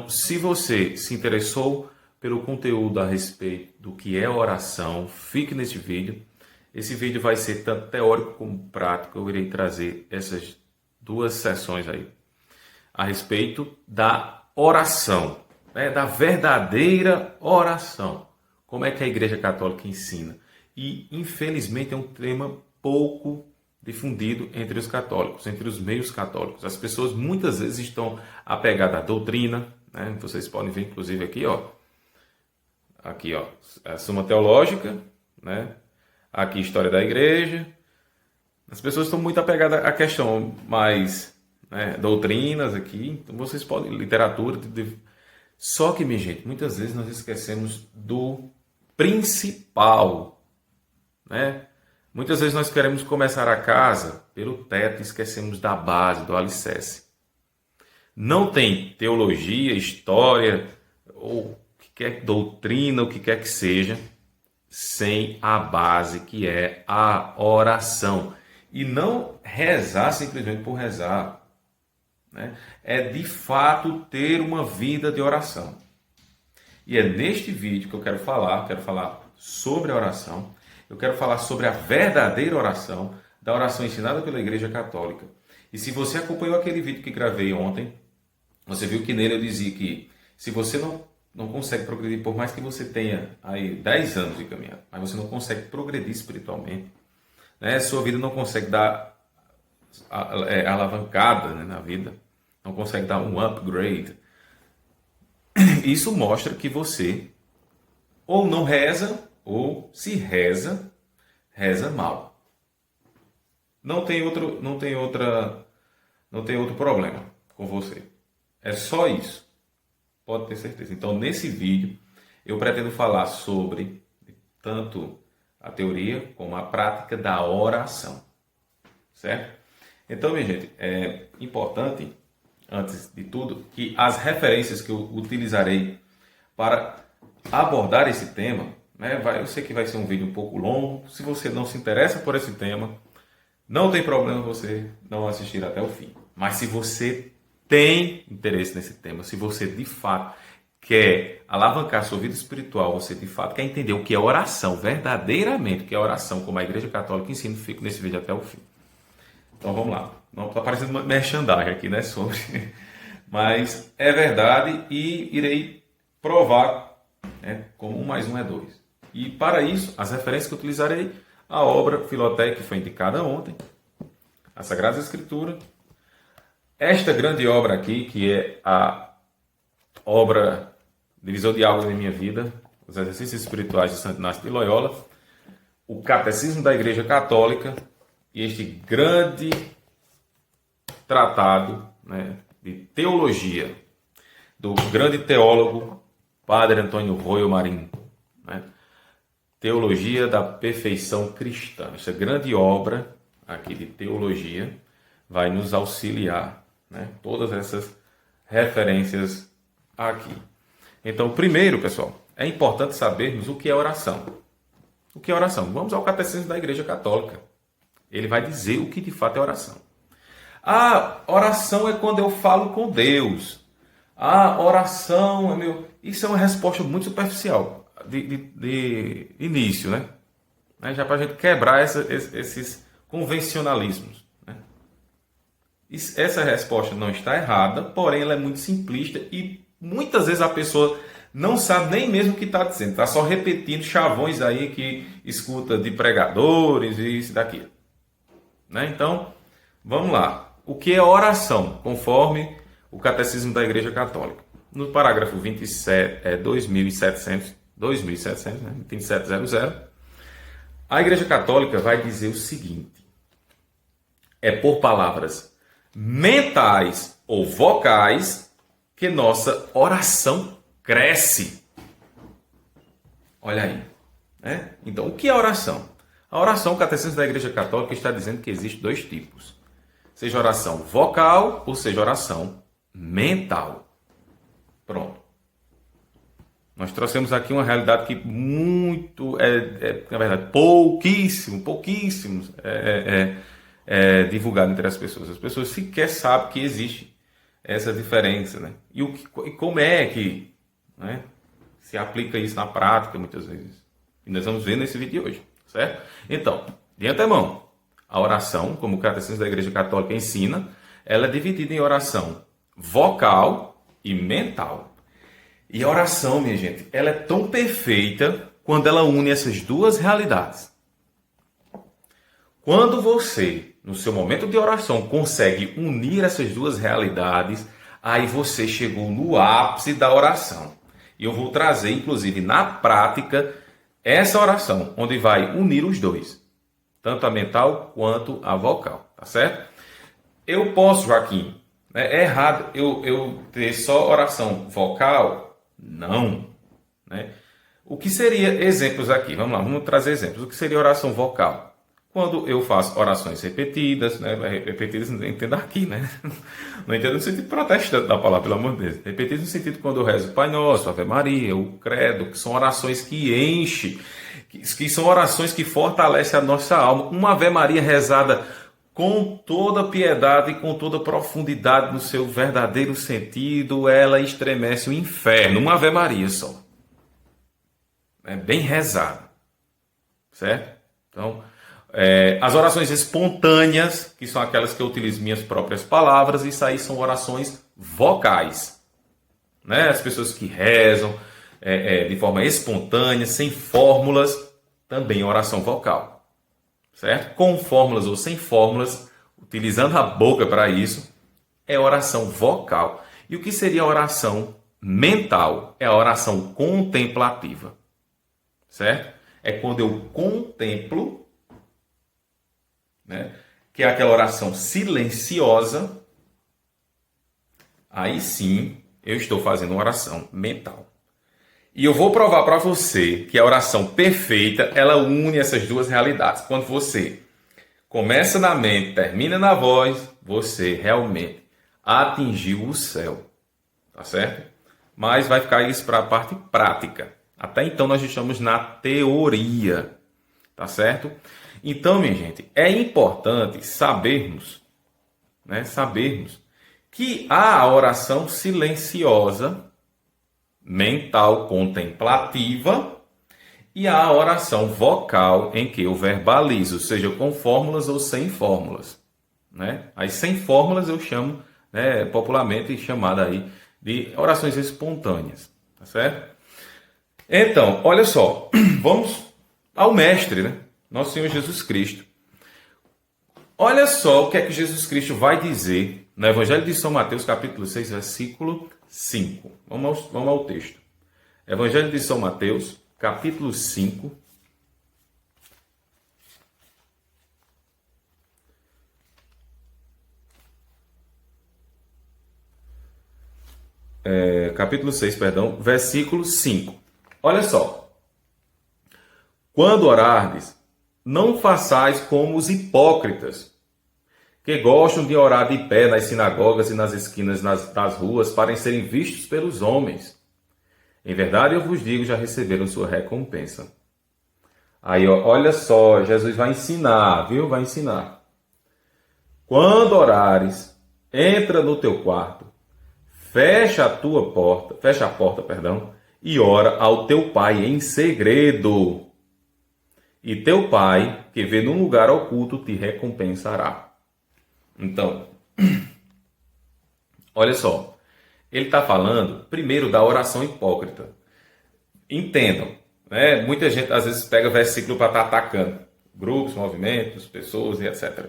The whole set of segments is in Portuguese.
Então, se você se interessou pelo conteúdo a respeito do que é oração, fique nesse vídeo. Esse vídeo vai ser tanto teórico como prático. Eu irei trazer essas duas sessões aí a respeito da oração, né? Da verdadeira oração. Como é que a Igreja Católica ensina? E, infelizmente, é um tema pouco difundido entre os católicos, entre os meios católicos. As pessoas muitas vezes estão apegadas à doutrina, né? Vocês podem ver, inclusive, aqui, a Suma Teológica, né? Aqui, História da Igreja. As pessoas estão muito apegadas à questão mais, né, doutrinas aqui. Então, vocês podem, literatura. Só que, minha gente, muitas vezes nós esquecemos do principal, né? Muitas vezes nós queremos começar a casa pelo teto e esquecemos da base, do alicerce. Não tem teologia, história, ou o que quer, doutrina, o que quer que seja, sem a base que é a oração. E não rezar simplesmente por rezar, né? É de fato ter uma vida de oração. E é neste vídeo que eu quero falar sobre a oração. Eu quero falar sobre a verdadeira oração, da oração ensinada pela Igreja Católica. E se você acompanhou aquele vídeo que gravei ontem, você viu que nele eu dizia que se você não consegue progredir, por mais que você tenha aí 10 anos de caminhada, mas você não consegue progredir espiritualmente, né? Sua vida não consegue dar alavancada, né, na vida, não consegue dar um upgrade. Isso mostra que você ou não reza, ou se reza, reza mal. Não tem outro problema com você. É só isso. Pode ter certeza. Então, nesse vídeo, eu pretendo falar sobre tanto a teoria como a prática da oração. Certo? Então, minha gente, é importante, antes de tudo, que as referências que eu utilizarei para abordar esse tema, né, eu sei que vai ser um vídeo um pouco longo. Se você não se interessa por esse tema, não tem problema você não assistir até o fim. Mas se você tem interesse nesse tema, se você de fato quer alavancar sua vida espiritual, você de fato quer entender o que é oração, verdadeiramente o que é oração, como a Igreja Católica ensina, fico nesse vídeo até o fim. Então vamos lá. Não está parecendo uma merchandising aqui, né, sobre. Mas é verdade e irei provar, né, como 1 mais 1 é 2. E para isso, as referências que eu utilizarei, a obra Filoteia, que foi indicada ontem, a Sagrada Escritura, esta grande obra aqui, que é a obra Divisor de Águas em Minha Vida, os Exercícios Espirituais de Santo Inácio de Loyola, o Catecismo da Igreja Católica e este grande tratado, né, de teologia do grande teólogo Padre Antônio Royo Marinho, né? Teologia da Perfeição Cristã. Essa grande obra aqui de teologia vai nos auxiliar, né? Todas essas referências aqui. Então, primeiro, pessoal, é importante sabermos o que é oração. O que é oração? Vamos ao Catecismo da Igreja Católica. Ele vai dizer o que de fato é oração. Ah, oração é quando eu falo com Deus. Ah, oração é meu... Isso é uma resposta muito superficial de início, né? Já para a gente quebrar esses convencionalismos, né? Essa resposta não está errada, porém ela é muito simplista e muitas vezes a pessoa não sabe nem mesmo o que está dizendo. Está só repetindo chavões aí que escuta de pregadores e isso daqui, né? Então, vamos lá. O que é oração? Conforme o Catecismo da Igreja Católica. No parágrafo 27, 2700, né? 2700, a Igreja Católica vai dizer o seguinte: é por palavras mentais ou vocais que nossa oração cresce. Olha aí, né? Então, o que é oração? A oração, o Catecismo da Igreja Católica está dizendo que existe 2 tipos. Seja oração vocal ou seja oração mental. Pronto. Nós trouxemos aqui uma realidade que na verdade, pouquíssimos é divulgado entre as pessoas. As pessoas sequer sabem que existe essa diferença, né? E como é que, né, se aplica isso na prática, muitas vezes. E nós vamos ver nesse vídeo de hoje, certo? Então, de antemão, a oração, como o Catecismo da Igreja Católica ensina, ela é dividida em oração vocal e mental. E a oração, minha gente, ela é tão perfeita quando ela une essas duas realidades. Quando você, no seu momento de oração, consegue unir essas duas realidades, aí você chegou no ápice da oração. E eu vou trazer, inclusive, na prática, essa oração, onde vai unir os dois. Tanto a mental quanto a vocal, tá certo? Eu posso, Joaquim, né, é errado eu ter só oração vocal? Não. Né? O que seria exemplos aqui? Vamos lá, vamos trazer exemplos. O que seria oração vocal? Quando eu faço orações repetidas, né? Repetidas, não entendo aqui, né? Não entendo no sentido protestante da palavra, pelo amor de Deus. Repetidas no sentido quando eu rezo o Pai Nosso, Ave Maria, o Credo, que são orações que enchem, que são orações que fortalecem a nossa alma. Uma Ave Maria rezada com toda piedade e com toda profundidade no seu verdadeiro sentido, ela estremece o inferno. Uma Ave Maria só. É bem rezada. Certo? Então, as orações espontâneas, que são aquelas que eu utilizo minhas próprias palavras, isso aí são orações vocais. Né? As pessoas que rezam de forma espontânea, sem fórmulas, também oração vocal. Certo? Com fórmulas ou sem fórmulas, utilizando a boca para isso, é oração vocal. E o que seria a oração mental? É a oração contemplativa. Certo? É quando eu contemplo, né, que é aquela oração silenciosa, aí sim eu estou fazendo uma oração mental. E eu vou provar para você que a oração perfeita, ela une essas duas realidades. Quando você começa na mente, termina na voz, você realmente atingiu o céu. Tá certo? Mas vai ficar isso para a parte prática. Até então nós estamos na teoria. Tá certo? Então, minha gente, é importante sabermos que há a oração silenciosa, mental, contemplativa, e há a oração vocal em que eu verbalizo, seja com fórmulas ou sem fórmulas. Né? As sem fórmulas eu chamo, né, popularmente chamada aí de orações espontâneas. Tá certo? Então, olha só, vamos ao mestre, né? Nosso Senhor Jesus Cristo. Olha só o que é que Jesus Cristo vai dizer no Evangelho de São Mateus, capítulo 6, versículo 5. Vamos ao texto. Evangelho de São Mateus, capítulo 5. Capítulo 6, perdão, versículo 5. Olha só. Quando orardes, não façais como os hipócritas, que gostam de orar de pé nas sinagogas e nas esquinas das ruas para serem vistos pelos homens. Em verdade, eu vos digo, já receberam sua recompensa. Aí, olha só, Jesus vai ensinar, viu? Vai ensinar. Quando orares, entra no teu quarto, fecha a porta, e ora ao teu pai em segredo. E teu pai, que vê num lugar oculto, te recompensará. Então, olha só. Ele está falando, primeiro, da oração hipócrita. Entendam, né? Muita gente, às vezes, pega versículo para estar atacando grupos, movimentos, pessoas e etc.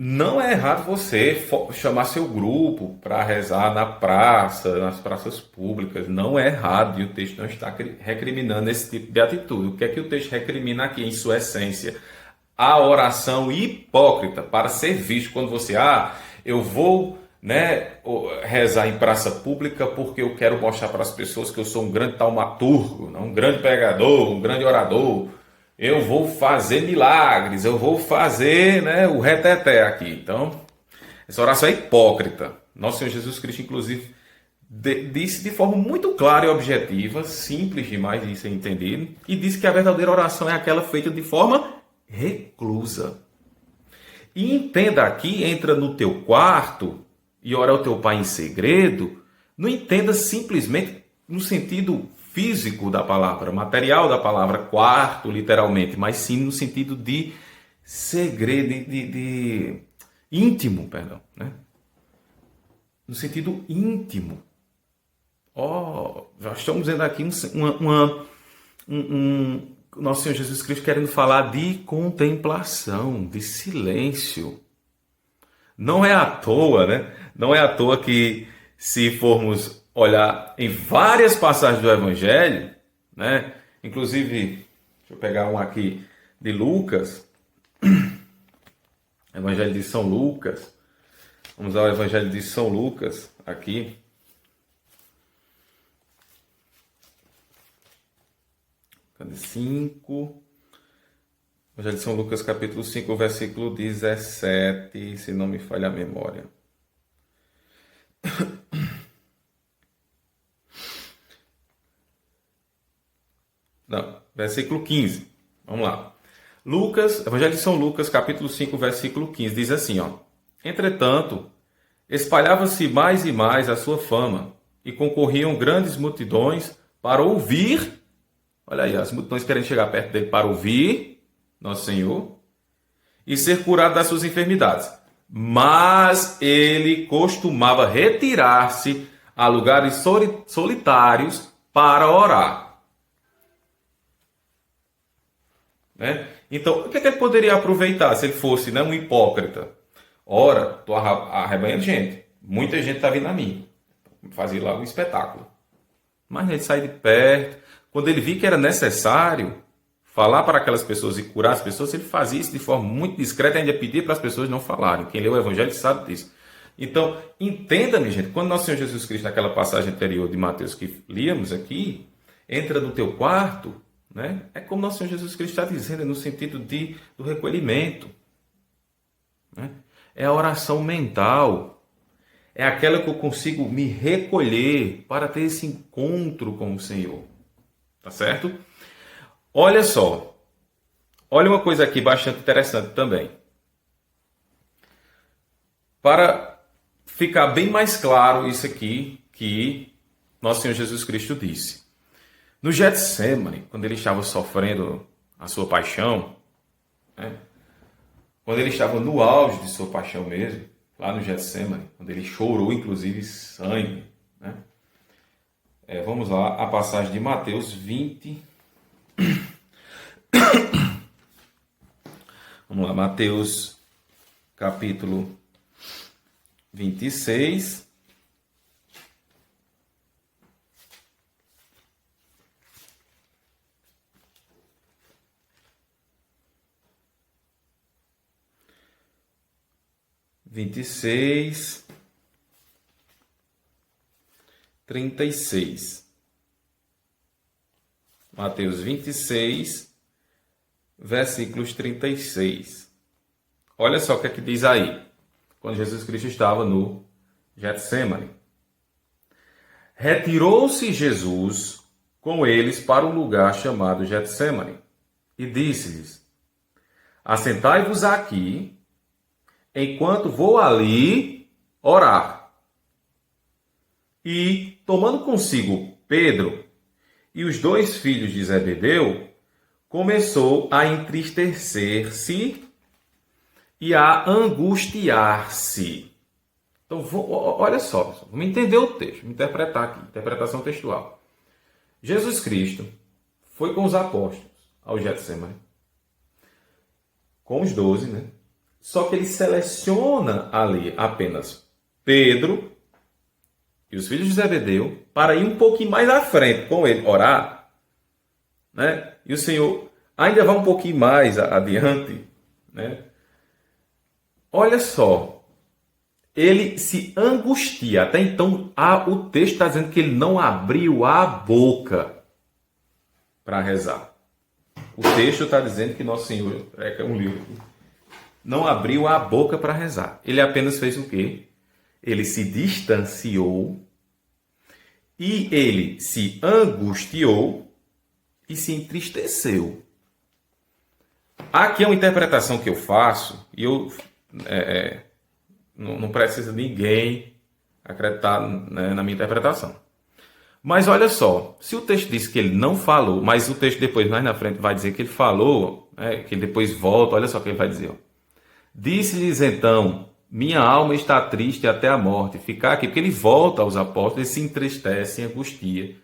Não é errado você chamar seu grupo para rezar na praça, nas praças públicas. Não é errado, e o texto não está recriminando esse tipo de atitude. O que é que o texto recrimina aqui, em sua essência? A oração hipócrita, para ser visto quando você, eu vou, né, rezar em praça pública porque eu quero mostrar para as pessoas que eu sou um grande taumaturgo, um grande pregador, um grande orador. Eu vou fazer milagres, eu vou fazer, né, o reteté aqui. Então, essa oração é hipócrita. Nosso Senhor Jesus Cristo, inclusive, disse de forma muito clara e objetiva, simples demais de ser entendido, e disse que a verdadeira oração é aquela feita de forma reclusa. E entenda aqui, entra no teu quarto, e ora ao teu pai em segredo, não entenda simplesmente no sentido físico da palavra, material da palavra, quarto, literalmente, mas sim no sentido de segredo, de íntimo, perdão, né? No sentido íntimo. Já estamos vendo aqui nosso Senhor Jesus Cristo querendo falar de contemplação, de silêncio. Não é à toa, né? Não é à toa que, se formos olhar em várias passagens do Evangelho, né? Inclusive, deixa eu pegar um aqui de Lucas, Evangelho de São Lucas. Vamos ao Evangelho de São Lucas aqui. Cadê 5? Evangelho de São Lucas, capítulo 5, versículo 17, se não me falha a memória. Não, versículo 15. Vamos lá. Lucas, Evangelho de São Lucas, capítulo 5, versículo 15, diz assim, ó: Entretanto, espalhava-se mais e mais a sua fama, e concorriam grandes multidões para ouvir, olha aí, as multidões querendo chegar perto dele para ouvir Nosso Senhor e ser curado das suas enfermidades. Mas ele costumava retirar-se a lugares solitários para orar. Né? Então, o que ele poderia aproveitar se ele fosse, né, um hipócrita? Ora, estou arrebanhando gente. Muita gente está vindo a mim. Fazer lá um espetáculo. Mas ele sai de perto. Quando ele viu que era necessário falar para aquelas pessoas e curar as pessoas, ele fazia isso de forma muito discreta e ainda pedia para as pessoas não falarem. Quem lê o Evangelho sabe disso. Então, entenda-me, gente, quando Nosso Senhor Jesus Cristo, naquela passagem anterior de Mateus que líamos aqui, entra no teu quarto, né? É como Nosso Senhor Jesus Cristo está dizendo, no sentido do recolhimento. Né? É a oração mental. É aquela que eu consigo me recolher para ter esse encontro com o Senhor. Tá certo? Olha só. Olha uma coisa aqui bastante interessante também. Para ficar bem mais claro isso aqui que Nosso Senhor Jesus Cristo disse. No Getsemane, quando ele estava sofrendo a sua paixão, né? Quando ele estava no auge de sua paixão mesmo, lá no Getsemane, quando ele chorou, inclusive, sangue, né? Vamos lá, a passagem de Mateus 20. Vamos lá, Mateus capítulo 26. Vinte e seis, 36. Mateus 26, versículos 36. Olha só o que é que diz aí, quando Jesus Cristo estava no Getsemane. Retirou-se Jesus com eles para um lugar chamado Getsemane e disse-lhes: Assentai-vos aqui, enquanto vou ali orar. E, tomando consigo Pedro e os 2 filhos de Zebedeu, começou a entristecer-se e a angustiar-se. Então, olha só, vamos entender o texto, vamos interpretar aqui, interpretação textual. Jesus Cristo foi com os apóstolos ao Getsemane, com os 12, né? Só que ele seleciona ali apenas Pedro e os filhos de Zebedeu para ir um pouquinho mais à frente com ele, orar. Né? E o Senhor ainda vai um pouquinho mais adiante. Né? Olha só, ele se angustia. Até então, o texto está dizendo que ele não abriu a boca para rezar. O texto está dizendo que Nosso Senhor, é um livro, não abriu a boca para rezar. Ele apenas fez o quê? Ele se distanciou e ele se angustiou e se entristeceu. Aqui é uma interpretação que eu faço e eu não precisa ninguém acreditar, né, na minha interpretação. Mas olha só, se o texto diz que ele não falou, mas o texto depois, mais na frente, vai dizer que ele falou, né, que ele depois volta, olha só o que ele vai dizer. Ó. Disse-lhes então, minha alma está triste até a morte. Ficar aqui, porque ele volta aos apóstolos, ele se entristece, se angustia.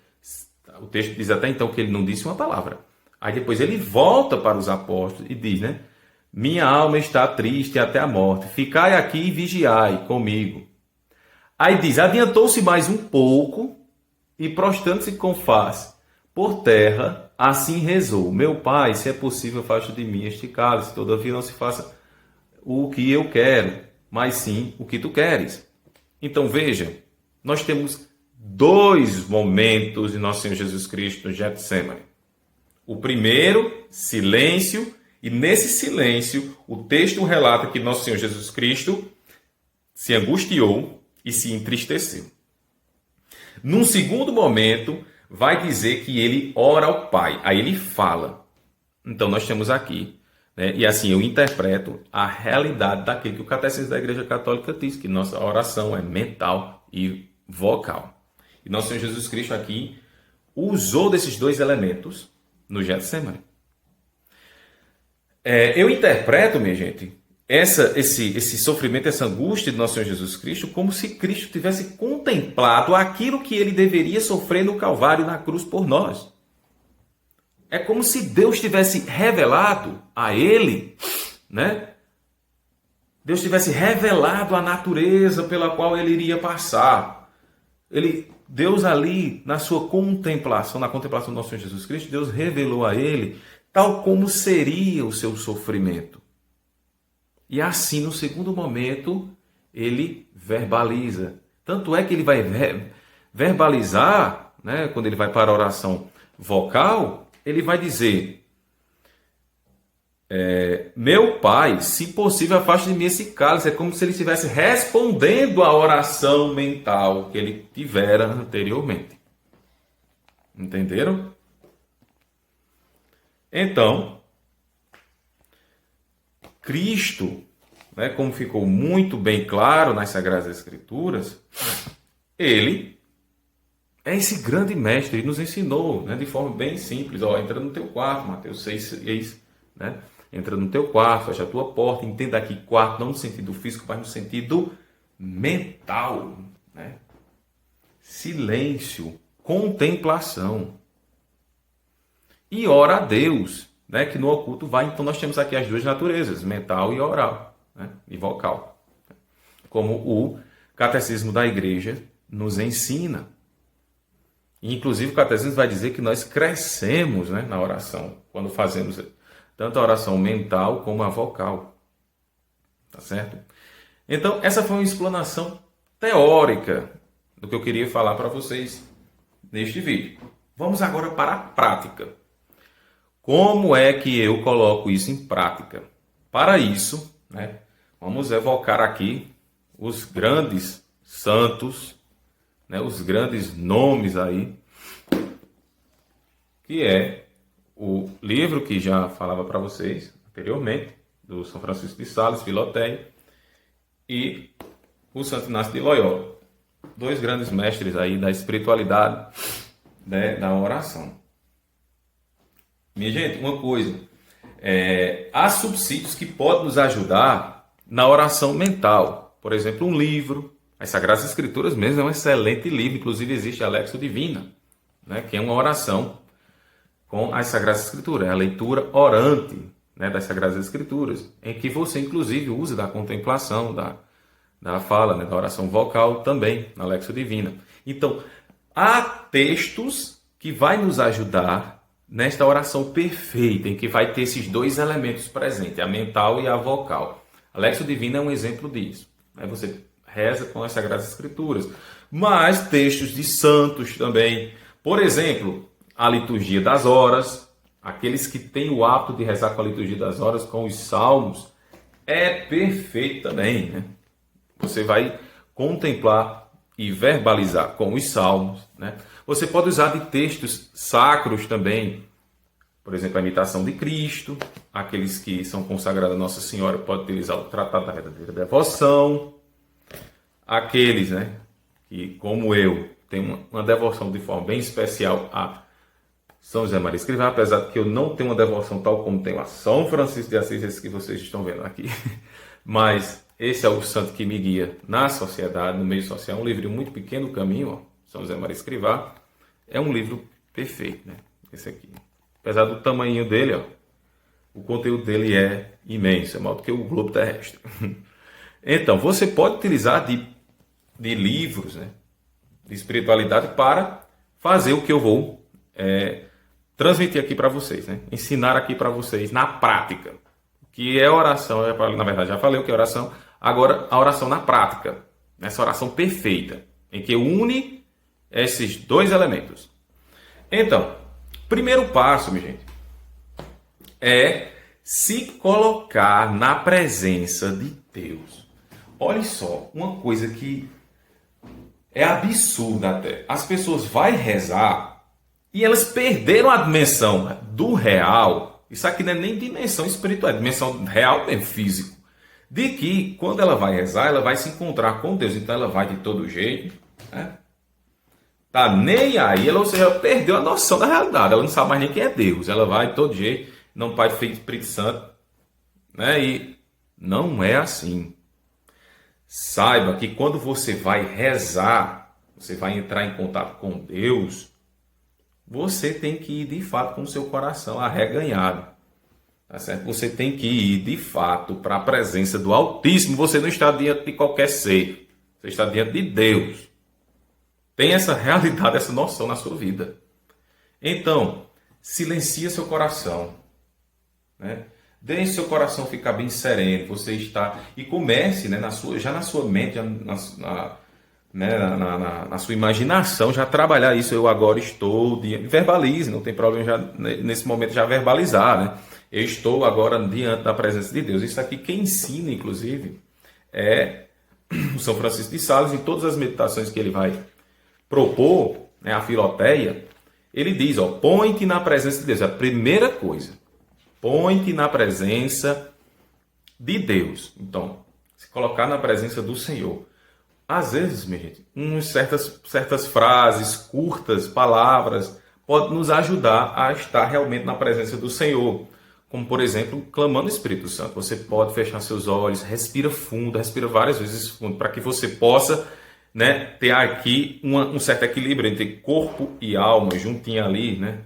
O texto diz até então que ele não disse uma palavra. Aí depois ele volta para os apóstolos e diz, né? Minha alma está triste até a morte. Ficai aqui e vigiai comigo. Aí diz, adiantou-se mais um pouco e prostrando-se com face por terra, assim rezou. Meu Pai, se é possível, afasta de mim este cálice. Todavia não se faça o que eu quero, mas sim o que tu queres. Então veja, nós temos dois momentos de nosso Senhor Jesus Cristo no Getsemane. O primeiro, silêncio, e nesse silêncio o texto relata que nosso Senhor Jesus Cristo se angustiou e se entristeceu. Num segundo momento, vai dizer que ele ora ao Pai, aí ele fala. Então nós temos aqui, né, e assim eu interpreto a realidade daquilo que o Catecismo da Igreja Católica diz, que nossa oração é mental e vocal. E nosso Senhor Jesus Cristo aqui usou desses dois elementos no Getsemane. Eu interpreto, minha gente, esse sofrimento, essa angústia de nosso Senhor Jesus Cristo, como se Cristo tivesse contemplado aquilo que ele deveria sofrer no Calvário, na cruz por nós. É como se Deus tivesse revelado a ele, né? Deus tivesse revelado a natureza pela qual ele iria passar. Deus ali, na sua contemplação, na contemplação do nosso Senhor Jesus Cristo, Deus revelou a ele tal como seria o seu sofrimento. E assim, no segundo momento, ele verbaliza. Tanto é que ele vai verbalizar, né, quando ele vai para a oração vocal, ele vai dizer, meu Pai, se possível, afaste de mim esse cálice. É como se ele estivesse respondendo à oração mental que ele tivera anteriormente. Entenderam? Então, Cristo, né, como ficou muito bem claro nas Sagradas Escrituras, ele é esse grande mestre, ele nos ensinou, né, de forma bem simples. Ó, entra no teu quarto, Mateus 6, né? Entra no teu quarto, fecha a tua porta, entenda aqui quarto, não no sentido físico, mas no sentido mental, né? Silêncio, contemplação. E ora a Deus, né, que no oculto vai. Então nós temos aqui as duas naturezas, mental e oral, né, e vocal, como o Catecismo da Igreja nos ensina. E, inclusive o Catecismo vai dizer que nós crescemos, né, na oração, quando fazemos tanto a oração mental como a vocal. Tá certo? Então essa foi uma explanação teórica do que eu queria falar para vocês neste vídeo. Vamos agora para a prática. Como é que eu coloco isso em prática? Para isso, né, vamos evocar aqui os grandes santos, né, os grandes nomes aí, que é o livro que já falava para vocês anteriormente, do São Francisco de Sales, Filoteia, e o Santo Inácio de Loyola. Dois grandes mestres aí da espiritualidade, né, da oração. Minha gente, uma coisa, há subsídios que podem nos ajudar na oração mental. Por exemplo, um livro. As Sagradas Escrituras mesmo é um excelente livro. Inclusive existe a Lexio Divina, né, que é uma oração com as Sagradas Escrituras. É a leitura orante, né, das Sagradas Escrituras, em que você inclusive usa da contemplação, da fala, né, da oração vocal também, na Lexio Divina. Então, há textos que vai nos ajudar nesta oração perfeita, em que vai ter esses dois elementos presentes, a mental e a vocal. A Lexio Divina é um exemplo disso. Você reza com as Sagradas Escrituras. Mas textos de santos também. Por exemplo, a liturgia das horas. Aqueles que têm o hábito de rezar com a liturgia das horas, com os salmos, é perfeito também, né? Você vai contemplar e verbalizar com os salmos, né? Você pode usar de textos sacros também, por exemplo, a imitação de Cristo. Aqueles que são consagrados a Nossa Senhora podem utilizar o Tratado da Verdadeira Devoção. Aqueles, né, que, como eu, tenho uma devoção de forma bem especial a São José Maria Escrivá, apesar de que eu não tenho uma devoção tal como tenho a São Francisco de Assis, esse que vocês estão vendo aqui. Mas esse é o santo que me guia na sociedade, no meio social. É um livro muito pequeno, O Caminho, ó, São José Maria Escrivá. É um livro perfeito, né? Esse aqui. Apesar do tamanho dele, ó, o conteúdo dele é imenso, é maior do que o globo terrestre. Então, você pode utilizar de livros, né, de espiritualidade para fazer o que eu vou transmitir aqui para vocês, né? Ensinar aqui para vocês na prática. O que é oração? Na verdade, já falei o que é oração. Agora, a oração na prática. Essa oração perfeita, em que une esses dois elementos. Então, primeiro passo, minha gente, é se colocar na presença de Deus. Olha só, uma coisa que é absurda até. As pessoas vão rezar e elas perderam a dimensão do real. Isso aqui não é nem dimensão espiritual, é dimensão real mesmo, físico. De que quando ela vai rezar, ela vai se encontrar com Deus. Então ela vai de todo jeito, né? Tá nem aí, ou seja, ela perdeu a noção da realidade. Ela não sabe mais nem quem é Deus. Ela vai de todo jeito, não Pai, Filho e Espírito Santo, né? E não é assim. Saiba que quando você vai rezar, você vai entrar em contato com Deus, você tem que ir de fato com o seu coração arreganhado. Tá certo? Você tem que ir de fato para a presença do Altíssimo. Você não está diante de qualquer ser. Você está diante de Deus. Tem essa realidade, essa noção na sua vida. Então, silencia seu coração, né? Deixe seu coração ficar bem sereno. Você está e comece, né, já na sua mente, já na sua imaginação, já trabalhar isso. Eu agora estou verbalize, não tem problema já nesse momento já verbalizar, né? Eu estou agora diante da presença de Deus. Isso aqui quem ensina, inclusive, é o São Francisco de Sales. Em todas as meditações que ele vai propor, né, a Filoteia, ele diz, ó, põe-te na presença de Deus. É a primeira coisa. Põe-te na presença de Deus. Então, se colocar na presença do Senhor. Às vezes, minha gente, certas frases, curtas, palavras, podem nos ajudar a estar realmente na presença do Senhor. Como, por exemplo, clamando o Espírito Santo. Você pode fechar seus olhos, respira fundo, respira várias vezes fundo, para que você possa, né, ter aqui um certo equilíbrio entre corpo e alma, juntinho ali, né,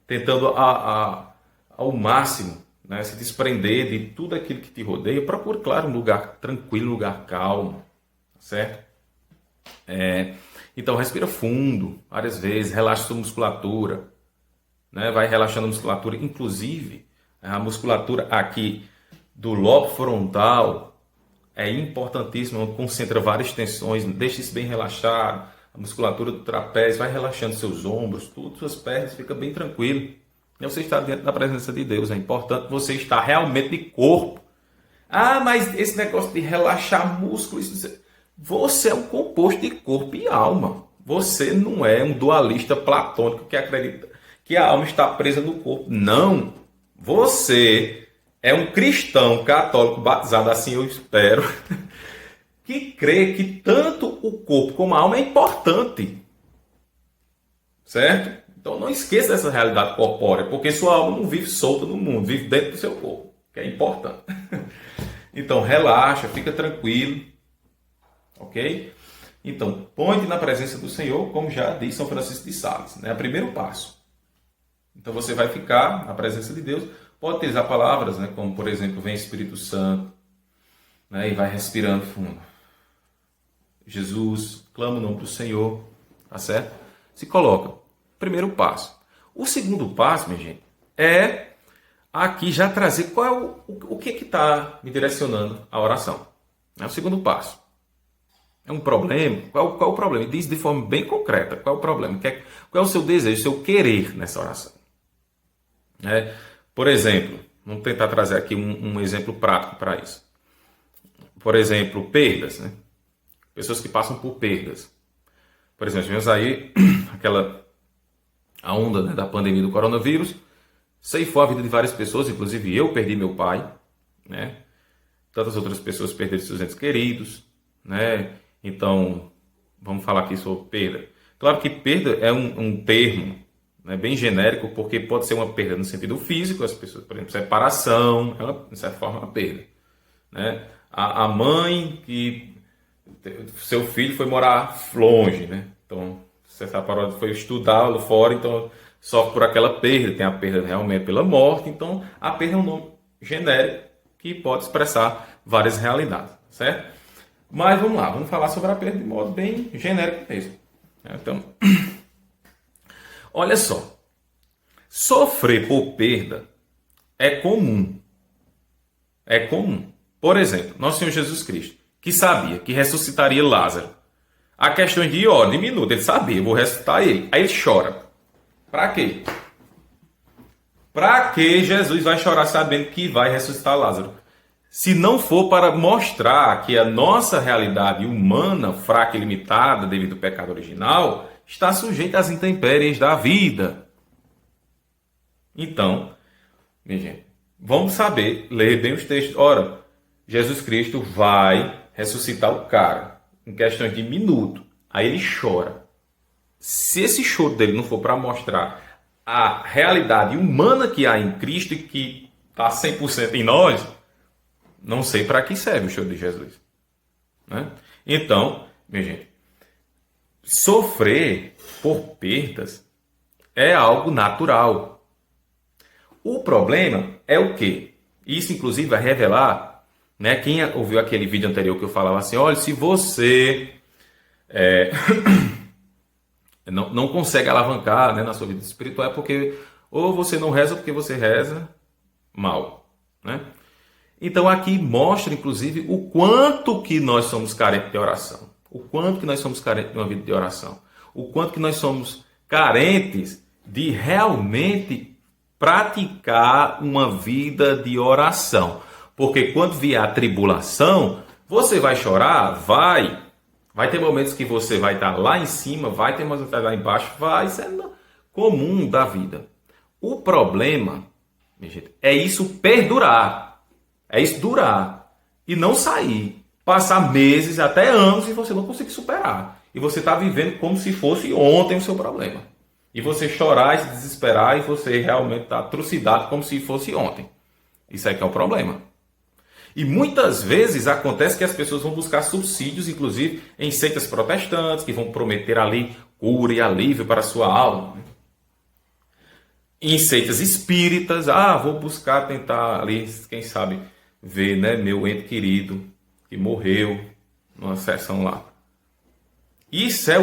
tentando ao máximo, né, se desprender de tudo aquilo que te rodeia. Procure, claro, um lugar tranquilo, um lugar calmo, certo? Então, respira fundo, várias vezes, relaxa sua musculatura, né, vai relaxando a musculatura, inclusive a musculatura aqui do lobo frontal é importantíssima, concentra várias tensões, deixa isso bem relaxado, a musculatura do trapézio, vai relaxando seus ombros, tudo, suas pernas, fica bem tranquilo. E você está dentro da presença de Deus, é importante você estar realmente de corpo. Ah, mas esse negócio de relaxar músculos, você é um composto de corpo e alma. Você não é um dualista platônico que acredita que a alma está presa no corpo. Não. Você é um cristão católico batizado, assim eu espero, que crê que tanto o corpo como a alma é importante. Certo? Então não esqueça dessa realidade corpórea, porque sua alma não vive solta no mundo, vive dentro do seu corpo, que é importante. Então relaxa, fica tranquilo, ok? Então põe-te na presença do Senhor, como já diz São Francisco de Sales, né? É o primeiro passo. Então você vai ficar na presença de Deus, pode utilizar palavras, né, como por exemplo, vem Espírito Santo, né, e vai respirando fundo. Jesus, clama o nome do Senhor, tá certo? Se coloca. Primeiro passo. O segundo passo, minha gente, é aqui já trazer qual é o que está me direcionando a oração. É o segundo passo. É um problema? Qual é o problema? Diz de forma bem concreta qual é o problema. Qual é o seu desejo, o seu querer nessa oração. Por exemplo, vamos tentar trazer aqui um exemplo prático para isso. Por exemplo, perdas, né? Pessoas que passam por perdas. Por exemplo, tivemos aí a onda, né, da pandemia do coronavírus, ceifou a vida de várias pessoas, inclusive eu perdi meu pai, né? Tantas outras pessoas perderam seus entes queridos, né? Então, vamos falar aqui sobre perda. Claro que perda é um termo, né, bem genérico, porque pode ser uma perda no sentido físico, as pessoas, por exemplo, separação, de certa forma, é uma perda. Né? A mãe que seu filho foi morar longe, né? Então, você separou, foi estudá-lo fora, então sofre por aquela perda, tem a perda realmente pela morte, então a perda é um nome genérico que pode expressar várias realidades, certo? Mas vamos lá, vamos falar sobre a perda de modo bem genérico mesmo. Então, olha só, sofrer por perda é comum. É comum. Por exemplo, nosso Senhor Jesus Cristo, que sabia que ressuscitaria Lázaro. Há questões de hora, de minuto, ele sabia, eu vou ressuscitar ele. Aí ele chora. Para quê? Para que Jesus vai chorar sabendo que vai ressuscitar Lázaro? Se não for para mostrar que a nossa realidade humana, fraca e limitada devido ao pecado original, está sujeita às intempéries da vida. Então, minha gente, vamos saber, ler bem os textos. Ora, Jesus Cristo vai ressuscitar o cara em questões de minuto. Aí ele chora. Se esse choro dele não for para mostrar a realidade humana que há em Cristo e que está 100% em nós, não sei para que serve o choro de Jesus. Né? Então, minha gente, sofrer por perdas é algo natural. O problema é o quê? Isso, inclusive, vai revelar, né? Quem ouviu aquele vídeo anterior que eu falava assim, olha, se você não consegue alavancar, né, na sua vida espiritual, é porque ou você não reza porque você reza mal. Né? Então aqui mostra, inclusive, o quanto que nós somos carentes de oração. O quanto que nós somos carentes de uma vida de oração. O quanto que nós somos carentes de realmente praticar uma vida de oração. Porque quando vier a tribulação, você vai chorar? Vai ter momentos que você vai estar lá em cima, vai ter momentos que vai lá embaixo, vai, isso é comum da vida. O problema, minha gente, é isso perdurar. É isso durar e não sair. Passar meses, até anos e você não conseguir superar. E você está vivendo como se fosse ontem o seu problema. E você chorar e se desesperar e você realmente está trucidado como se fosse ontem. Isso aí que é o problema. E muitas vezes acontece que as pessoas vão buscar subsídios, inclusive em seitas protestantes, que vão prometer ali cura e alívio para a sua alma. Em seitas espíritas, vou buscar tentar ali, quem sabe, ver, né, meu ente querido que morreu numa sessão lá. Isso é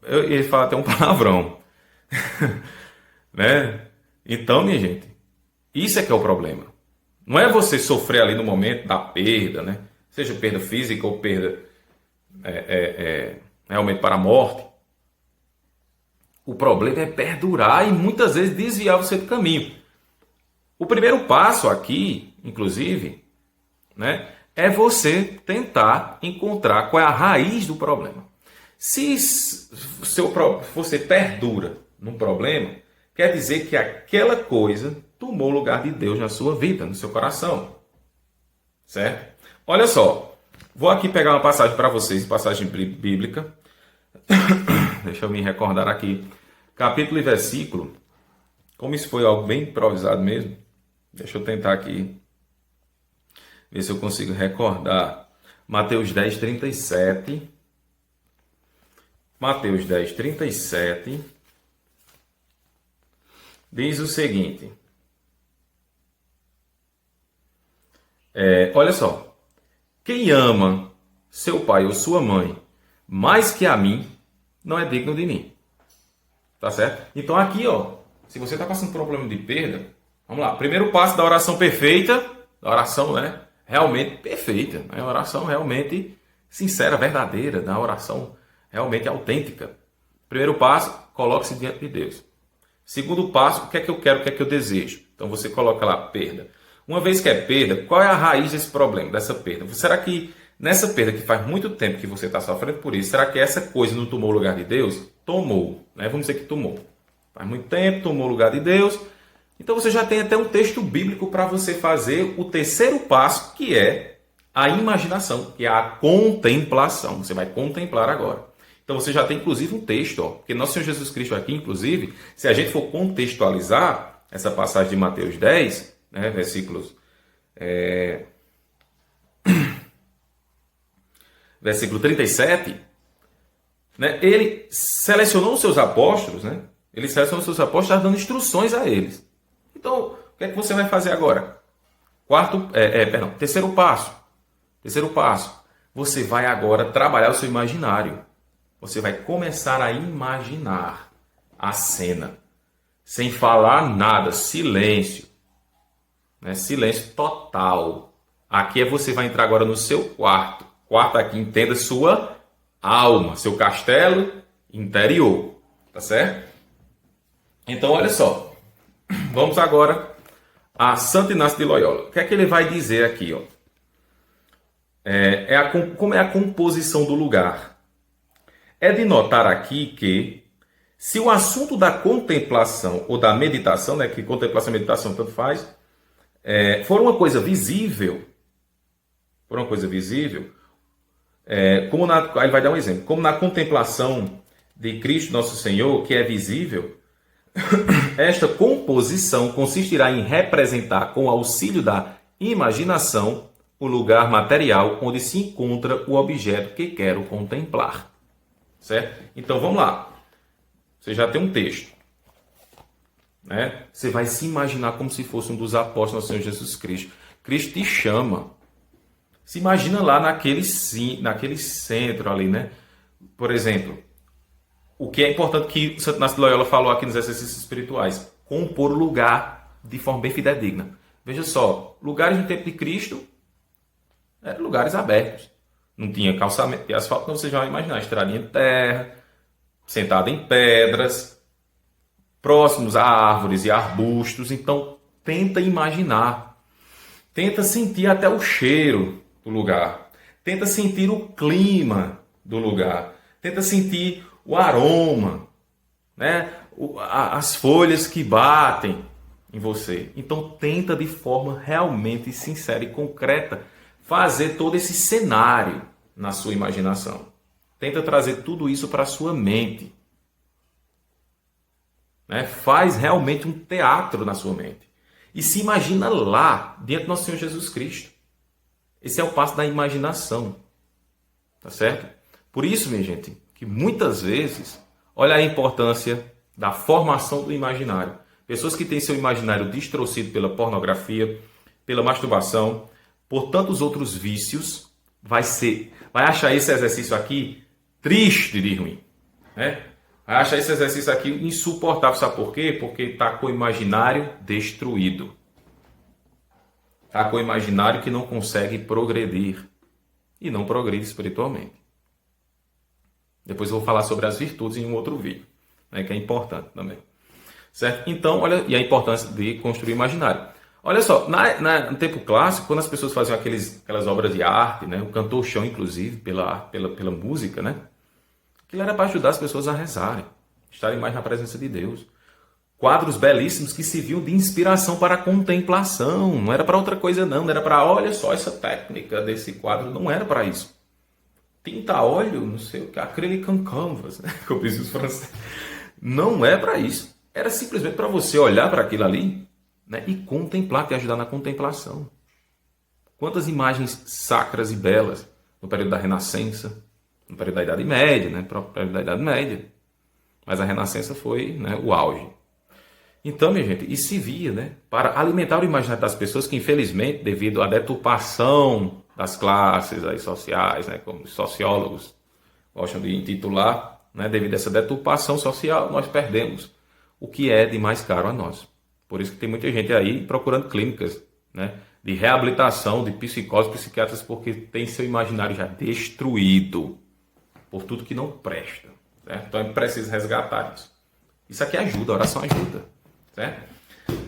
ele fala até um palavrão. Né? Então, minha gente, isso é que é o problema. Não é você sofrer ali no momento da perda, né? Seja perda física ou perda realmente para a morte. O problema é perdurar e muitas vezes desviar você do caminho. O primeiro passo aqui, inclusive, né, é você tentar encontrar qual é a raiz do problema. Se você perdura num problema, quer dizer que aquela coisa tomou o lugar de Deus na sua vida, no seu coração. Certo? Olha só, vou aqui pegar uma passagem para vocês, passagem bíblica. Deixa eu me recordar aqui. Capítulo e versículo. Como isso foi algo bem improvisado mesmo. Deixa eu tentar aqui ver se eu consigo recordar. Mateus 10, 37. Mateus 10, 37. Diz o seguinte. Olha só. Quem ama seu pai ou sua mãe mais que a mim, não é digno de mim. Tá certo? Então aqui, se você está passando por um problema de perda, vamos lá. Primeiro passo da oração perfeita, da oração, né, realmente perfeita, né, oração realmente sincera, verdadeira, da oração realmente autêntica. Primeiro passo, coloque-se diante de Deus. Segundo passo, o que é que eu quero, o que é que eu desejo? Então você coloca lá perda. Uma vez que é perda, qual é a raiz desse problema, dessa perda? Será que nessa perda que faz muito tempo que você está sofrendo por isso, será que essa coisa não tomou o lugar de Deus? Tomou, né? Vamos dizer que tomou. Faz muito tempo, tomou o lugar de Deus. Então você já tem até um texto bíblico para você fazer o terceiro passo, que é a imaginação, que é a contemplação. Você vai contemplar agora. Então Então você já tem inclusive um texto, ó, porque nosso Senhor Jesus Cristo aqui, inclusive, se a gente for contextualizar essa passagem de Mateus 10, né, versículo 37, né, ele selecionou os seus apóstolos, né? Ele selecionou os seus apóstolos dando instruções a eles. Então, o que é que você vai fazer agora? Terceiro passo. Terceiro passo. Você vai agora trabalhar o seu imaginário. Você vai começar a imaginar a cena. Sem falar nada. Silêncio. Né? Silêncio total. Aqui você vai entrar agora no seu quarto. Quarto aqui, entenda sua alma. Seu castelo interior. Tá certo? Então, olha só. Vamos agora a Santo Inácio de Loyola. O que é que ele vai dizer aqui? Ó? Como é a composição do lugar? É de notar aqui que, se o assunto da contemplação ou da meditação, né, que contemplação e meditação tanto faz, for uma coisa visível, aí ele vai dar um exemplo, como na contemplação de Cristo Nosso Senhor, que é visível, esta composição consistirá em representar, com o auxílio da imaginação, o lugar material onde se encontra o objeto que quero contemplar. Certo? Então vamos lá. Você já tem um texto. Né? Você vai se imaginar como se fosse um dos apóstolos do Senhor Jesus Cristo. Cristo te chama. Se imagina lá naquele centro ali, né? Por exemplo, o que é importante que o Santo Inácio de Loyola falou aqui nos exercícios espirituais: compor o lugar de forma bem fidedigna. Veja só, lugares no tempo de Cristo eram lugares abertos. Não tinha calçamento de asfalto, então você já vai imaginar, estradinha de terra, sentado em pedras, próximos a árvores e arbustos. Então, tenta imaginar. Tenta sentir até o cheiro do lugar. Tenta sentir o clima do lugar. Tenta sentir o aroma, né? As folhas que batem em você. Então, tenta de forma realmente sincera e concreta fazer todo esse cenário na sua imaginação. Tenta trazer tudo isso para a sua mente. Né? Faz realmente um teatro na sua mente. E se imagina lá, diante do nosso Senhor Jesus Cristo. Esse é o passo da imaginação. Tá certo? Por isso, minha gente, que muitas vezes, olha a importância da formação do imaginário. Pessoas que têm seu imaginário distorcido pela pornografia, pela masturbação, por tantos outros vícios, vai achar esse exercício aqui triste de ruim. Né? Vai achar esse exercício aqui insuportável. Sabe por quê? Porque está com o imaginário destruído. Está com o imaginário que não consegue progredir. E não progride espiritualmente. Depois eu vou falar sobre as virtudes em um outro vídeo, né, que é importante também. Certo? Então, olha, e a importância de construir imaginário. Olha só, no tempo clássico, quando as pessoas faziam aquelas obras de arte, né, o cantor chão, inclusive, pela música, né, aquilo era para ajudar as pessoas a rezarem, estarem mais na presença de Deus. Quadros belíssimos que serviam de inspiração para a contemplação, não era para outra coisa não era para, olha só essa técnica desse quadro, não era para isso. Tinta a óleo, não sei o que, acrylic on canvas, né, como dizem os franceses. Não é para isso, era simplesmente para você olhar para aquilo ali, né, e contemplar, te ajudar na contemplação. Quantas imagens sacras e belas no período da Renascença, no período da Idade Média, né, próprio período da Idade Média. Mas a Renascença foi, né, o auge. Então, minha gente, isso se via, né, para alimentar o imaginário das pessoas que, infelizmente, devido à deturpação das classes aí, sociais, né, como os sociólogos gostam de intitular, né, devido a essa deturpação social, nós perdemos o que é de mais caro a nós. Por isso que tem muita gente aí procurando clínicas, né, de reabilitação, de psicólogos, psiquiatras, porque tem seu imaginário já destruído por tudo que não presta. Certo? Então é preciso resgatar isso. Isso aqui ajuda, a oração ajuda. Certo?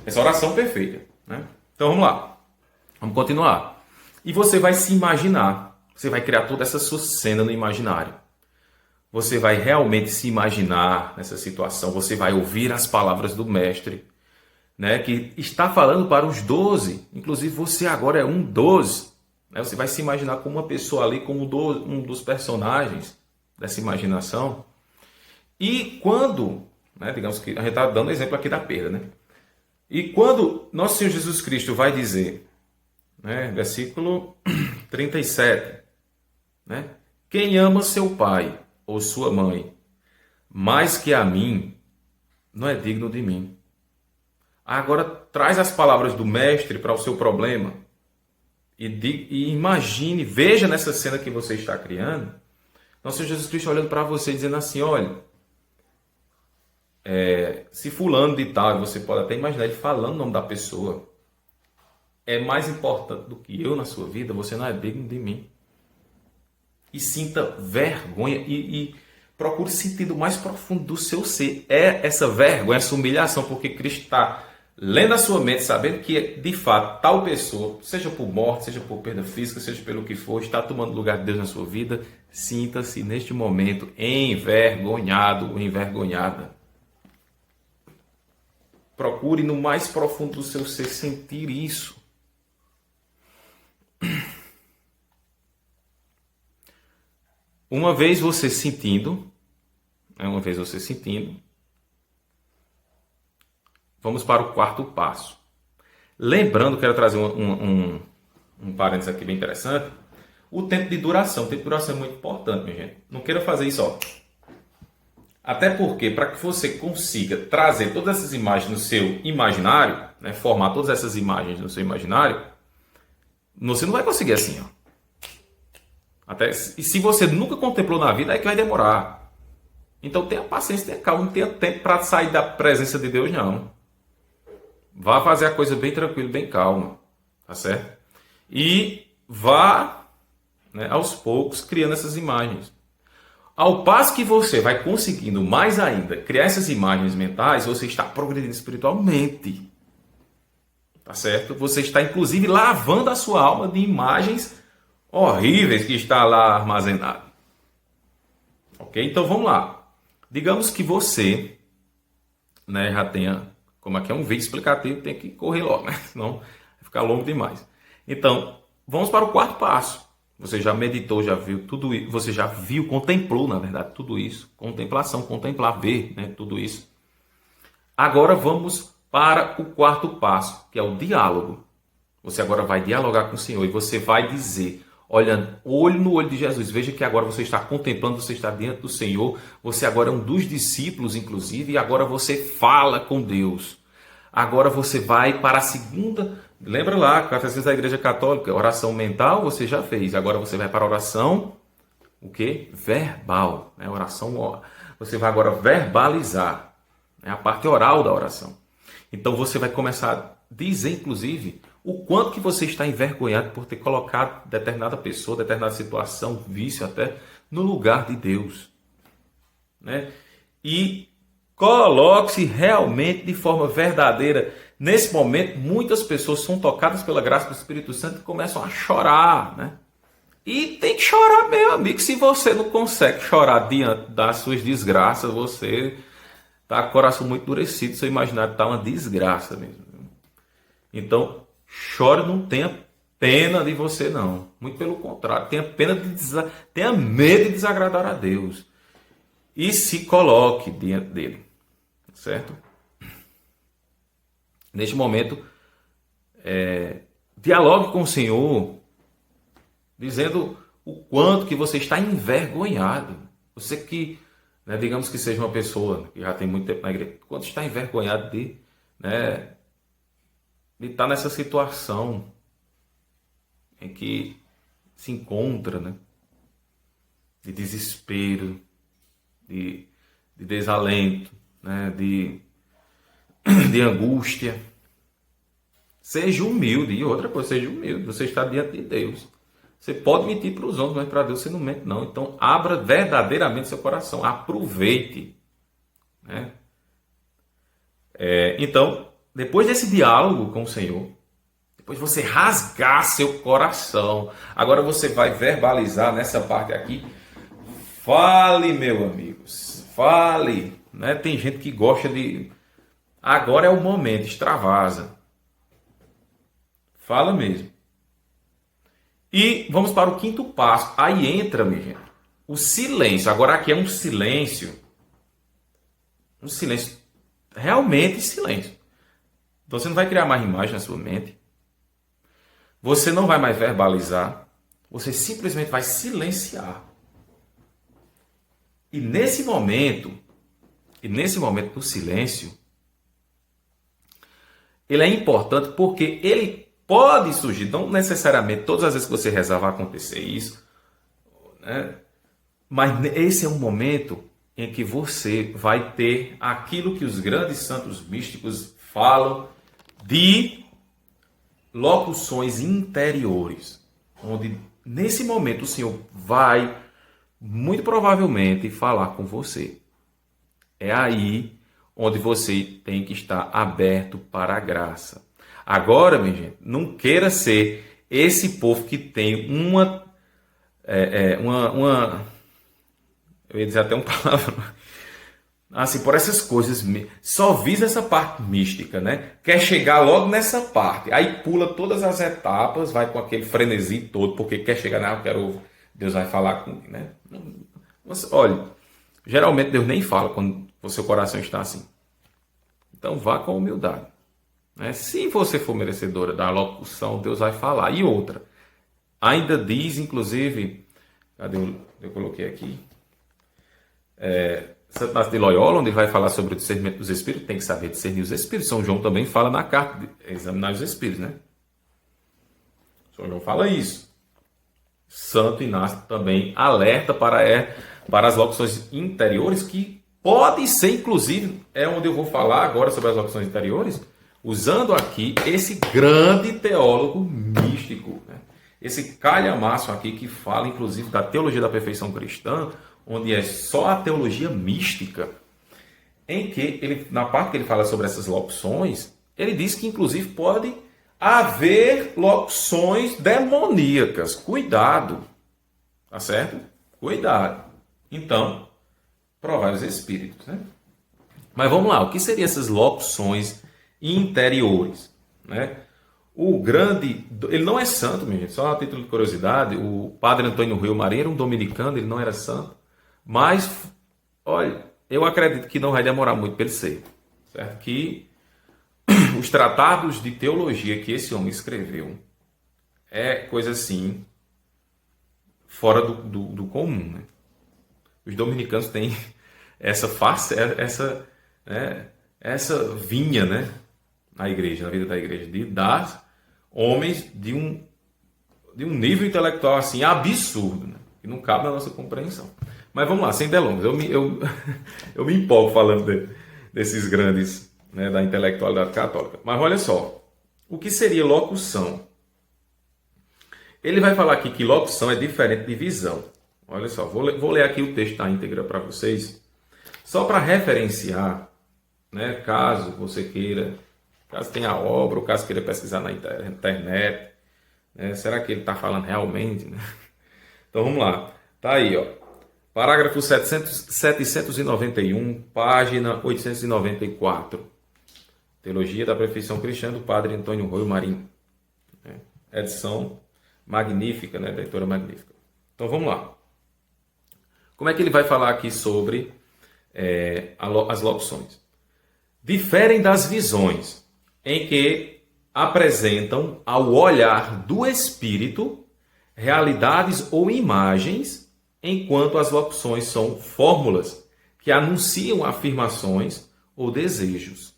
Essa oração perfeita. Né? Então vamos lá. Vamos continuar. E você vai se imaginar. Você vai criar toda essa sua cena no imaginário. Você vai realmente se imaginar nessa situação. Você vai ouvir as palavras do mestre, né, que está falando para os 12. Inclusive você agora é um 12. Né? Você vai se imaginar como uma pessoa ali, como um dos personagens. dessa imaginação. E quando, né, digamos que a gente está dando exemplo aqui da perda, né? E quando nosso Senhor Jesus Cristo vai dizer, né, versículo 37, né? Quem ama seu pai ou sua mãe mais que a mim, não é digno de mim. Agora traz as palavras do mestre para o seu problema e imagine, veja nessa cena que você está criando, nosso Senhor Jesus Cristo olhando para você e dizendo assim, olha, se fulano de tal, você pode até imaginar ele falando o nome da pessoa, é mais importante do que eu na sua vida, você não é digno de mim. E sinta vergonha e procure sentir do mais profundo do seu ser. É essa vergonha, essa humilhação, porque Cristo está lendo a sua mente, sabendo que de fato tal pessoa, seja por morte, seja por perda física, seja pelo que for, está tomando o lugar de Deus na sua vida. Sinta-se neste momento envergonhado ou envergonhada. Procure no mais profundo do seu ser sentir isso. Uma vez você sentindo, vamos para o quarto passo. Lembrando, quero trazer um parênteses aqui bem interessante, o tempo de duração. O tempo de duração é muito importante, minha gente. Não queira fazer isso, ó. Até porque, para que você consiga trazer todas essas imagens no seu imaginário, né, formar todas essas imagens no seu imaginário, você não vai conseguir assim, ó. E se você nunca contemplou na vida, é que vai demorar. Então tenha paciência, tenha calma, não tenha tempo para sair da presença de Deus, não. Vá fazer a coisa bem tranquilo, bem calma, tá certo? E vá, né, aos poucos criando essas imagens. Ao passo que você vai conseguindo mais ainda criar essas imagens mentais, você está progredindo espiritualmente, tá certo? Você está inclusive lavando a sua alma de imagens horríveis que está lá armazenado. Ok? Então vamos lá. Digamos que você, né, já tenha, como aqui é um vídeo explicativo, tem que correr logo, né? Senão vai ficar longo demais. Então, vamos para o quarto passo. Você já meditou, já viu tudo isso, você já viu, contemplou, na verdade, tudo isso. Contemplação, contemplar, ver, né, tudo isso. Agora vamos para o quarto passo, que é o diálogo. Você agora vai dialogar com o Senhor e você vai dizer, olhando olho no olho de Jesus, veja que agora você está contemplando, você está diante do Senhor, você agora é um dos discípulos, inclusive, e agora você fala com Deus. Agora você vai para a segunda, lembra lá, Catecismo da Igreja Católica, oração mental você já fez, agora você vai para a oração, o quê? Verbal, né? Oração, você vai agora verbalizar, né? A parte oral da oração. Então você vai começar a dizer, inclusive, o quanto que você está envergonhado por ter colocado determinada pessoa, determinada situação, vício até, no lugar de Deus, né? E coloque-se realmente de forma verdadeira. Nesse momento, muitas pessoas são tocadas pela graça do Espírito Santo e começam a chorar, né? E tem que chorar, meu amigo. Se você não consegue chorar diante das suas desgraças, você está com o coração muito endurecido. Seu imaginário está uma desgraça mesmo. Então, chore, não tenha pena de você, não. Muito pelo contrário, tenha medo de desagradar a Deus. E se coloque diante dele, certo? Neste momento, dialogue com o Senhor, dizendo o quanto que você está envergonhado. Você que, né, digamos que seja uma pessoa que já tem muito tempo na igreja, quanto está envergonhado de estar nessa situação em que se encontra, né? De desespero, de desalento, né? de angústia. Seja humilde. E outra coisa, seja humilde. Você está diante de Deus. Você pode mentir para os homens, mas para Deus você não mente, não. Então, abra verdadeiramente seu coração. Aproveite, né? Então, depois desse diálogo com o Senhor, depois você rasgar seu coração, agora você vai verbalizar nessa parte aqui. Fale, meu amigos, fale, né? Tem gente que gosta de... Agora é o momento, extravasa. Fala mesmo. E vamos para o quinto passo. Aí entra, minha gente, o silêncio. Agora aqui é um silêncio realmente silêncio. Então você não vai criar mais imagem na sua mente. Você não vai mais verbalizar. Você simplesmente vai silenciar. E nesse momento do silêncio, ele é importante porque ele pode surgir, não necessariamente todas as vezes que você rezar vai acontecer isso, né? Mas esse é um momento em que você vai ter aquilo que os grandes santos místicos falam de locuções interiores, onde nesse momento o Senhor vai, muito provavelmente, falar com você. É aí onde você tem que estar aberto para a graça. Agora, minha gente, não queira ser esse povo que tem eu ia dizer até um palavrão, assim, por essas coisas, só visa essa parte mística, né? Quer chegar logo nessa parte, aí pula todas as etapas, vai com aquele frenesi todo, porque quer chegar, eu quero, Deus vai falar comigo, né? Olha, geralmente Deus nem fala quando o seu coração está assim. Então vá com humildade, né? Se você for merecedora da locução, Deus vai falar. E outra, ainda diz, inclusive, cadê eu coloquei aqui? Santo Inácio de Loyola, onde ele vai falar sobre o discernimento dos espíritos, tem que saber discernir os espíritos. São João também fala na carta de examinar os espíritos, né? São João fala isso. Santo Inácio também alerta para as locuções interiores, que pode ser, inclusive, é onde eu vou falar agora sobre as locuções interiores, usando aqui esse grande teólogo místico, né? Esse calhamaço aqui que fala, inclusive, da teologia da perfeição cristã, onde é só a teologia mística, em que ele, na parte que ele fala sobre essas locuções, ele diz que inclusive pode haver locuções demoníacas. Cuidado, tá certo? Cuidado. Então, provai os espíritos, né? Mas vamos lá, o que seriam essas locuções interiores, né? O grande, ele não é santo, minha gente, só a título de curiosidade, o padre Antônio Rio Maria era um dominicano, ele não era santo. Mas, olha, eu acredito que não vai demorar muito para ele ser. Certo? Que os tratados de teologia que esse homem escreveu é coisa assim, fora do comum, né? Os dominicanos têm essa face, essa vinha, né? Na igreja, na vida da igreja, de dar homens de um nível intelectual assim absurdo, né? Que não cabe na nossa compreensão. Mas vamos lá, sem delongas. Eu me empolgo falando desses grandes, né, da intelectualidade católica. Mas olha só, o que seria locução? Ele vai falar aqui que locução é diferente de visão. Olha só, vou ler aqui o texto na íntegra para vocês, só para referenciar, né, caso você queira, caso tenha obra, ou caso queira pesquisar na internet, né, será que ele está falando realmente? Né? Então vamos lá, tá aí, ó. Parágrafo 791, página 894. Teologia da Perfeição Cristã, do padre Antônio Roio Marinho. Edição magnífica, né? Da editora magnífica. Então vamos lá. Como é que ele vai falar aqui sobre as locuções? Diferem das visões, em que apresentam ao olhar do espírito realidades ou imagens, enquanto as locuções são fórmulas que anunciam afirmações ou desejos.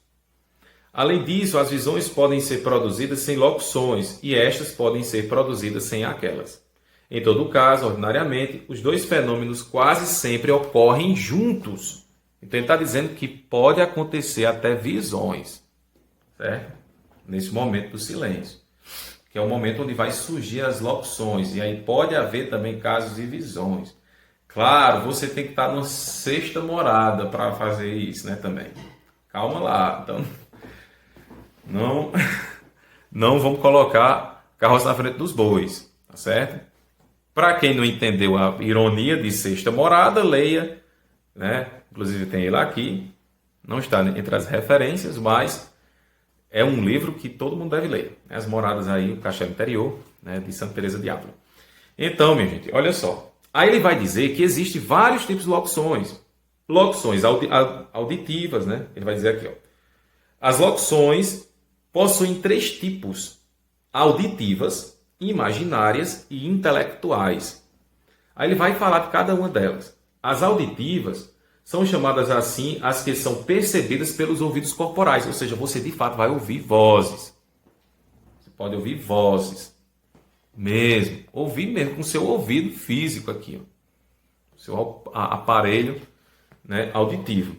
Além disso, as visões podem ser produzidas sem locuções e estas podem ser produzidas sem aquelas. Em todo caso, ordinariamente, os dois fenômenos quase sempre ocorrem juntos. Então ele está dizendo que pode acontecer até visões, certo? Nesse momento do silêncio, que é o momento onde vai surgir as locuções, e aí pode haver também casos de visões. Claro, você tem que estar na sexta morada para fazer isso, né, também. Calma lá, então não vamos colocar carroça na frente dos bois, tá certo? Para quem não entendeu a ironia de sexta morada, leia, né? Inclusive tem ele aqui, não está entre as referências, mas é um livro que todo mundo deve ler. As moradas aí, o Castelo Interior, né, de Santa Teresa de Ávila. Então, minha gente, olha só. Aí ele vai dizer que existem vários tipos de locuções. Locuções auditivas, né? Ele vai dizer aqui, ó. As locuções possuem 3 tipos: auditivas, imaginárias e intelectuais. Aí ele vai falar de cada uma delas. As auditivas são chamadas assim as que são percebidas pelos ouvidos corporais, ou seja, você de fato vai ouvir vozes. Você pode ouvir vozes mesmo, ouvir mesmo com o seu ouvido físico aqui, ó. Seu aparelho, né, auditivo.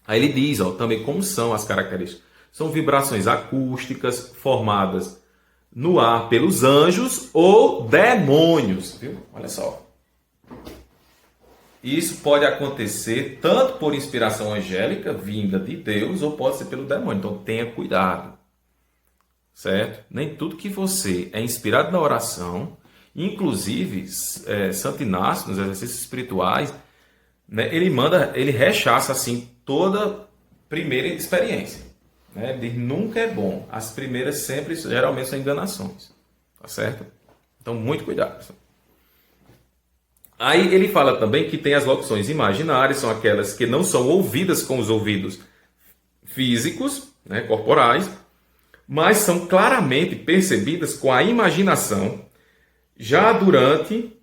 Aí ele diz, ó, também como são as características. São vibrações acústicas formadas no ar pelos anjos ou demônios, viu? Olha só. Isso pode acontecer tanto por inspiração angélica, vinda de Deus, ou pode ser pelo demônio. Então tenha cuidado, certo? Nem tudo que você é inspirado na oração, inclusive Santo Inácio, nos exercícios espirituais, né, ele rechaça assim toda primeira experiência. Né? Ele diz, nunca é bom. As primeiras sempre, geralmente, são enganações. Tá certo? Então, muito cuidado, pessoal. Aí ele fala também que tem as locuções imaginárias, são aquelas que não são ouvidas com os ouvidos físicos, né, corporais, mas são claramente percebidas com a imaginação, já durante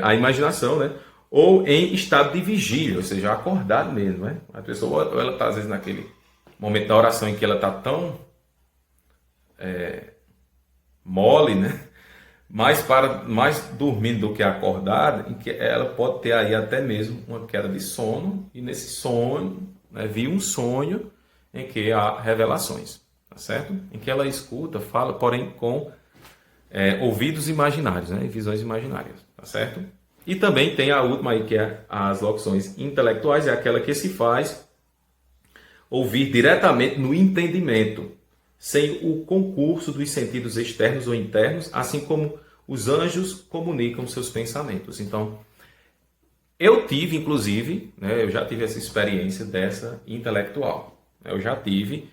a imaginação, né, ou em estado de vigília, ou seja, acordado mesmo. Né? A pessoa, ela está às vezes naquele momento da oração em que ela está tão mole, né? mais dormindo do que acordada, em que ela pode ter aí até mesmo uma queda de sono, e nesse sonho, né, vir um sonho em que há revelações, tá certo? Em que ela escuta, fala, porém com ouvidos imaginários, né, e visões imaginárias, tá certo? E também tem a última aí, que é as locuções intelectuais, é aquela que se faz ouvir diretamente no entendimento, sem o concurso dos sentidos externos ou internos, assim como os anjos comunicam seus pensamentos. Então, eu tive, inclusive, né, eu já tive essa experiência dessa intelectual. Eu já tive,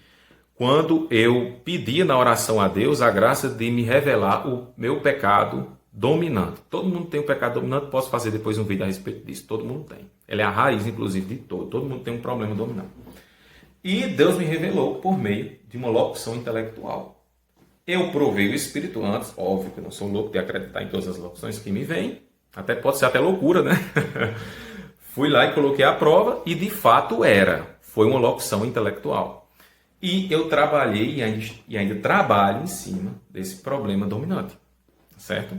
quando eu pedia na oração a Deus a graça de me revelar o meu pecado dominante. Todo mundo tem um pecado dominante, posso fazer depois um vídeo a respeito disso. Todo mundo tem. Ela é a raiz, inclusive, de todo. Todo mundo tem um problema dominante. E Deus me revelou por meio de uma locução intelectual. Eu provei o Espírito antes, óbvio que eu não sou louco de acreditar em todas as locuções que me vêm, até pode ser até loucura, né? Fui lá e coloquei a prova e de fato foi uma locução intelectual. E eu trabalhei e ainda trabalho em cima desse problema dominante, certo?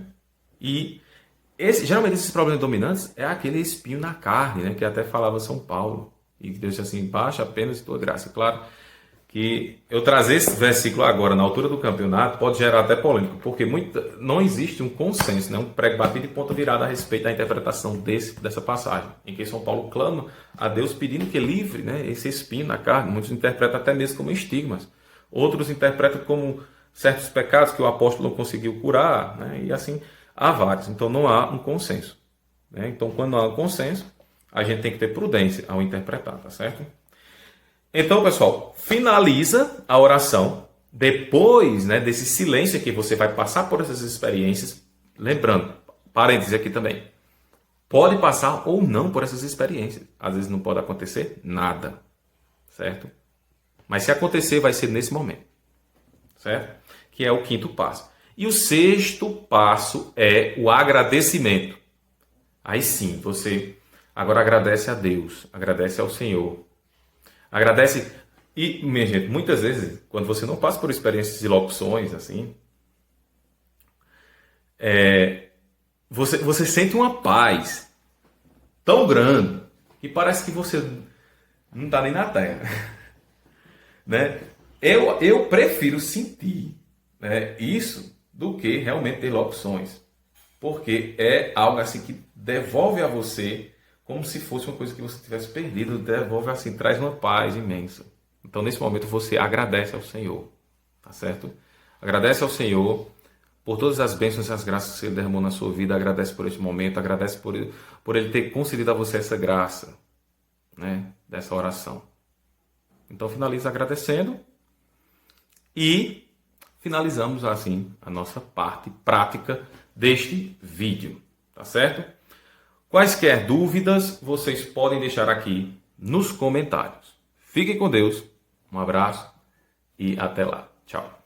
E geralmente esses problemas dominantes é aquele espinho na carne, né? Que até falava São Paulo. E que Deus disse assim, baixa apenas tua graça. Claro que eu trazer esse versículo agora, na altura do campeonato, pode gerar até polêmica, porque não existe um consenso, né, um prego batido e ponta virada a respeito da interpretação dessa passagem, em que São Paulo clama a Deus pedindo que livre, né, esse espinho na carne. Muitos interpretam até mesmo como estigmas. Outros interpretam como certos pecados que o apóstolo não conseguiu curar, né, e assim há vários. Então não há um consenso. Né? Então, quando não há um consenso, a gente tem que ter prudência ao interpretar, tá certo? Então, pessoal, finaliza a oração. Depois, né, desse silêncio aqui, você vai passar por essas experiências. Lembrando, parênteses aqui também. Pode passar ou não por essas experiências. Às vezes não pode acontecer nada, certo? Mas se acontecer, vai ser nesse momento, certo? Que é o 5º passo. E o 6º passo é o agradecimento. Aí sim, você agora agradece a Deus, agradece ao Senhor. Agradece. E, minha gente, muitas vezes, quando você não passa por experiências de locuções, assim, você sente uma paz tão grande que parece que você não está nem na terra. Né? Eu prefiro sentir, né, isso do que realmente ter locuções. Porque é algo assim que devolve a você como se fosse uma coisa que você tivesse perdido, devolve assim, traz uma paz imensa. Então, nesse momento, você agradece ao Senhor, tá certo? Agradece ao Senhor por todas as bênçãos e as graças que Ele derramou na sua vida, agradece por este momento, agradece por Ele ter concedido a você essa graça, né, dessa oração. Então, finaliza agradecendo e finalizamos assim a nossa parte prática deste vídeo. tá certo? Quaisquer dúvidas, vocês podem deixar aqui nos comentários. Fiquem com Deus, um abraço e até lá. Tchau.